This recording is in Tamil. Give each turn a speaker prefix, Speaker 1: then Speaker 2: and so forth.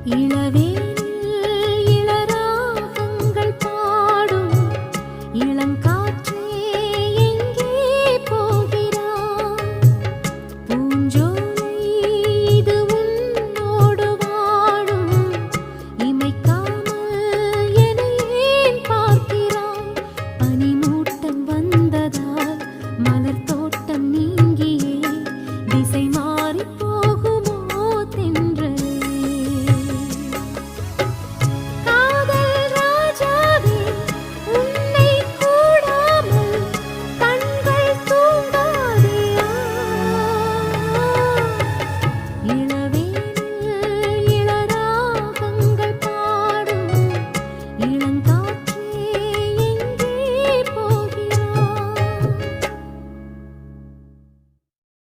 Speaker 1: இளவேனில் இளராகங்கள் பாடும் இளங்காற்றே எங்கே போகிறாய்? பூஞ்சோலை இது உன்னோடு வாழும், இமைக்காமல் என்னை ஏன் பார்க்கிறாய்? பனிமூட்டம் வந்ததால் மலர் தோட்டம் நீங்கியே திசை